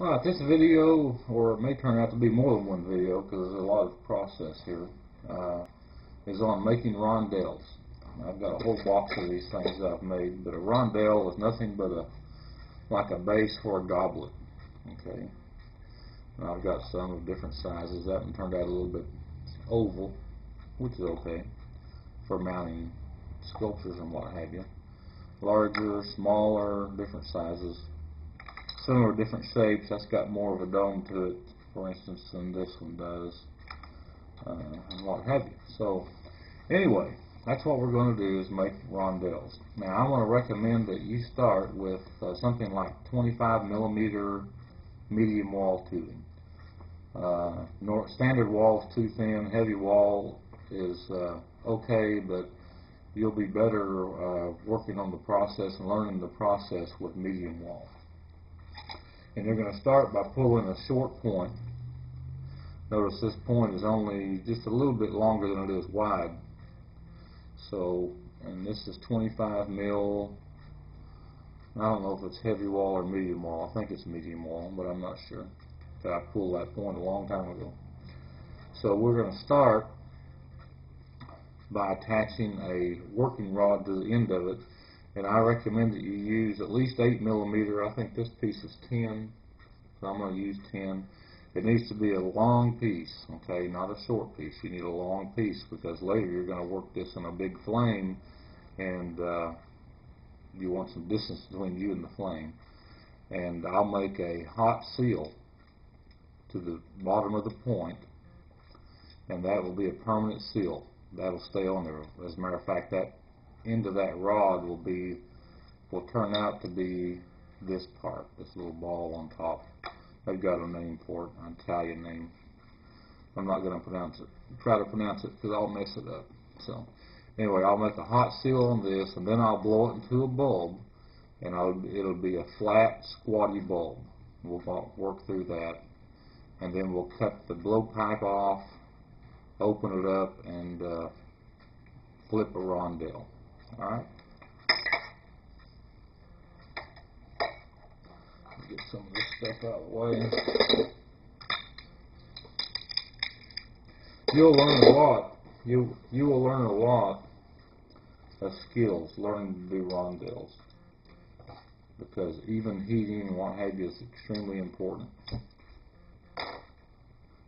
Alright, this video, or it may turn out to be more than one video because there's a lot of process here, is on making rondelles. I've got a whole box of these things that I've made, but a rondelle is nothing but like a base for a goblet. Okay, and I've got some of different sizes. That one turned out a little bit oval, which is okay for mounting sculptures and what have you. Larger, smaller, different sizes. Some are different shapes. That's got more of a dome to it, for instance, than this one does, and what have you. So, anyway, that's what we're going to do, is make rondelles. Now, I want to recommend that you start with something like 25 millimeter medium wall tubing. Standard wall is too thin. Heavy wall is okay, but you'll be better working on the process and learning the process with medium wall. And you're going to start by pulling a short point. Notice this point is only just a little bit longer than it is wide. So, and this is 25 mil. I don't know if it's heavy wall or medium wall. I think it's medium wall, but I'm not sure. I pulled that point a long time ago. So we're going to start by attaching a working rod to the end of it. And I recommend that you use at least 8 millimeter. I think this piece is 10, so I'm going to use 10. It needs to be a long piece, okay, not a short piece. You need a long piece because later you're going to work this in a big flame, and you want some distance between you and the flame. And I'll make a hot seal to the bottom of the point, and that will be a permanent seal. That'll stay on there. As a matter of fact, that end of that rod will turn out to be this part, this little ball on top. They've got a name for it, an Italian name. I'm not going to try to pronounce it because I'll mess it up. So anyway, I'll make a hot seal on this, and then I'll blow it into a bulb, and it'll be a flat, squatty bulb. We'll work through that, and then we'll cut the blowpipe off, open it up, and flip a rondelle. Alright, get some of this stuff out of the way. You'll learn a lot. You will learn a lot of skills learning to do rondelles, because even heating and what have you is extremely important.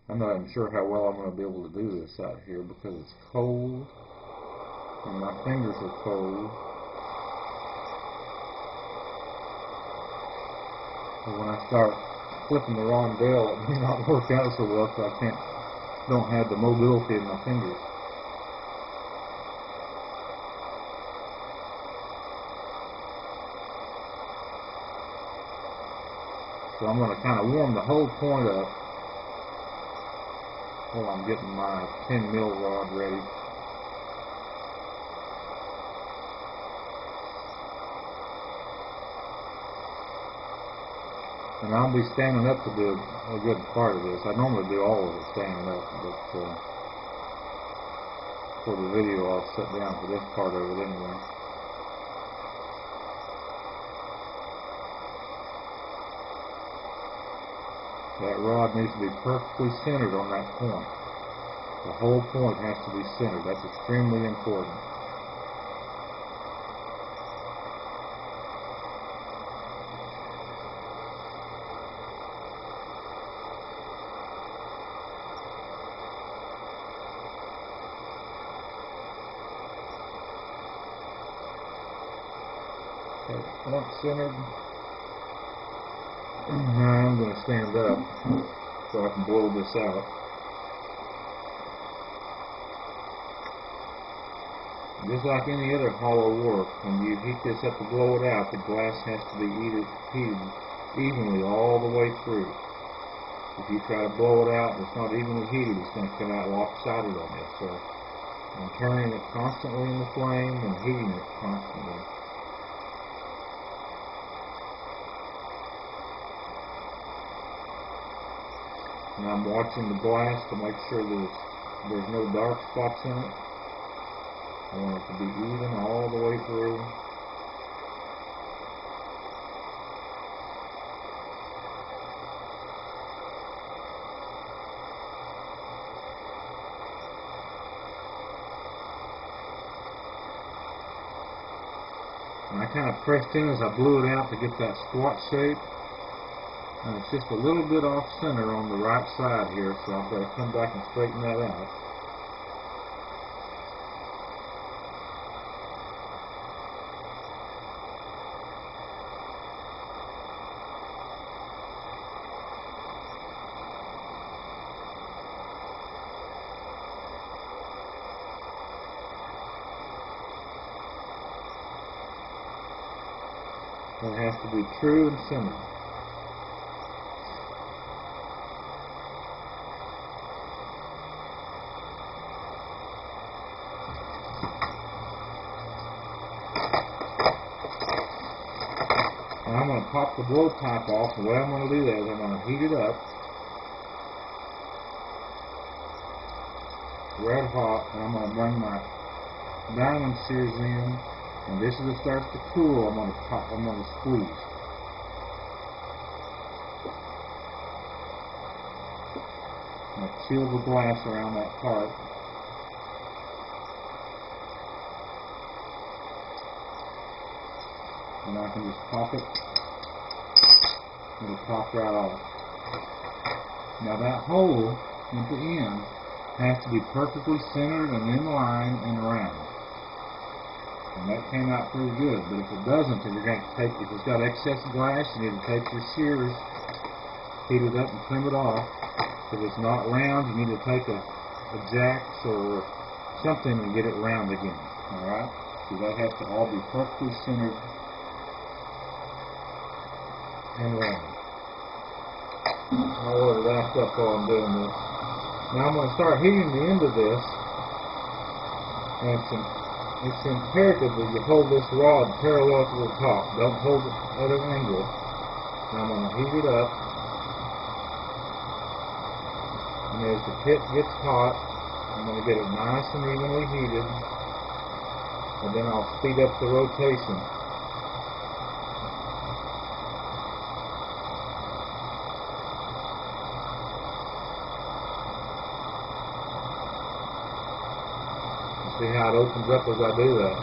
I'm not even sure how well I'm going to be able to do this out here because it's cold and my fingers are cold. But when I start flipping the rondelle, it may not work out so well because I don't have the mobility in my fingers. So I'm going to kind of warm the whole point up while I'm getting my 10 mil rod ready. And I'll be standing up to do a good part of this. I normally do all of it standing up, but for the video I'll sit down for this part of it anyway. That rod needs to be perfectly centered on that point. The whole point has to be centered. That's extremely important. Okay, point centered. Now I'm going to stand up so I can blow this out. Just like any other hollow work, when you heat this up to blow it out, the glass has to be heated evenly all the way through. If you try to blow it out and it's not evenly heated, it's going to come out lopsided on you. So I'm turning it constantly in the flame and heating it constantly. And I'm watching the glass to make sure there's no dark spots in it. I want it to be even all the way through. I kind of pressed in as I blew it out to get that squat shape. And it's just a little bit off center on the right side here, so I've got to come back and straighten that out. It has to be true and centered. And I'm going to pop the blowpipe off. The way I'm going to do that is I'm going to heat it up red hot, and I'm going to bring my diamond shears in. And this as it starts to cool, I'm going to squeeze. I'm going to chill the glass around that part. And I can just pop it. It'll pop right off. Now that hole at the end has to be perfectly centered and in line and round. And that came out pretty good, but if it doesn't, then you're going to take, if it's got excess glass, you need to take your shears, heat it up and trim it off. If it's not round, you need to take a jacks or something and get it round again, alright? So that has to all be perfectly centered and round. I'll let it act up while I'm doing this. Now I'm going to start heating the end of this, and it's imperative that you hold this rod parallel to the top. Don't hold it at an angle. Now I'm going to heat it up. And as the tip gets hot, I'm going to get it nice and evenly heated. And then I'll speed up the rotation. See how it opens up as I do that.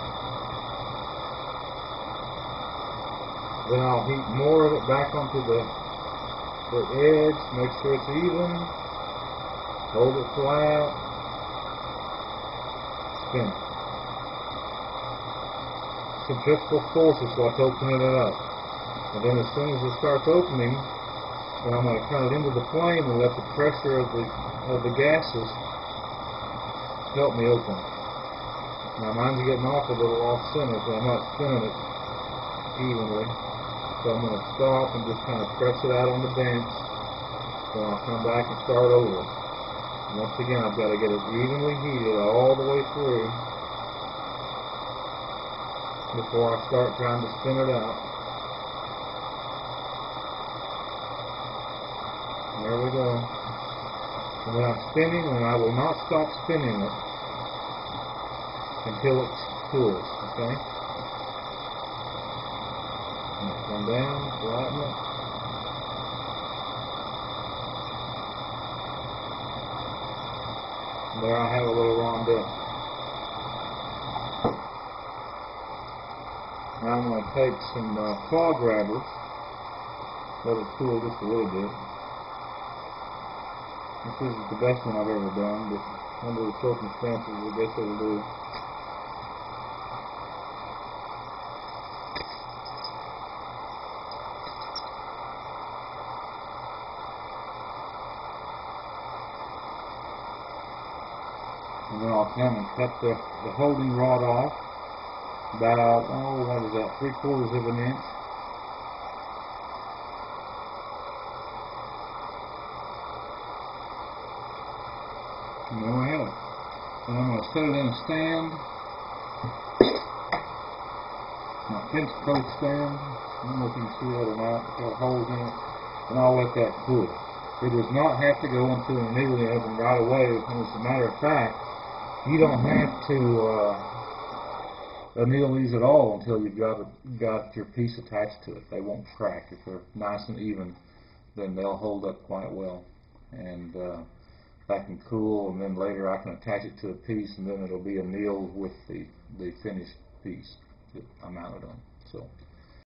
Then I'll heat more of it back onto the edge, make sure it's even, hold it flat, spin it. Centrifugal force is what's opening it up. And then as soon as it starts opening, then I'm going to turn it into the flame and let the pressure of the gases help me open it. Now mine's getting off a little off center, so I'm not spinning it evenly. So I'm going to stop and just kind of press it out on the bench. Then I'll come back and start over. And once again, I've got to get it evenly heated all the way through before I start trying to spin it out. And there we go. And then I'm spinning, and I will not stop spinning it until it cools, okay? And come down, flatten it. And there I have a little rondelle. Now I'm going to take some claw grabbers, let it cool just a little bit. This isn't the best one I've ever done, but under the circumstances, I guess it'll do. And then I'll come and cut the holding rod off about, what is that, 3/4 of an inch. And there we have it. And I'm going to set it in a stand, my pinch post stand. I don't know if you can see that or not, it's got holes in it, and I'll let that cool. It does not have to go into an annealing oven right away. And as a matter of fact, you don't have to anneal these at all until you've got your piece attached to it. They won't crack. If they're nice and even, then they'll hold up quite well. And that can cool, and then later I can attach it to a piece, and then it'll be annealed with the finished piece that I mounted on. So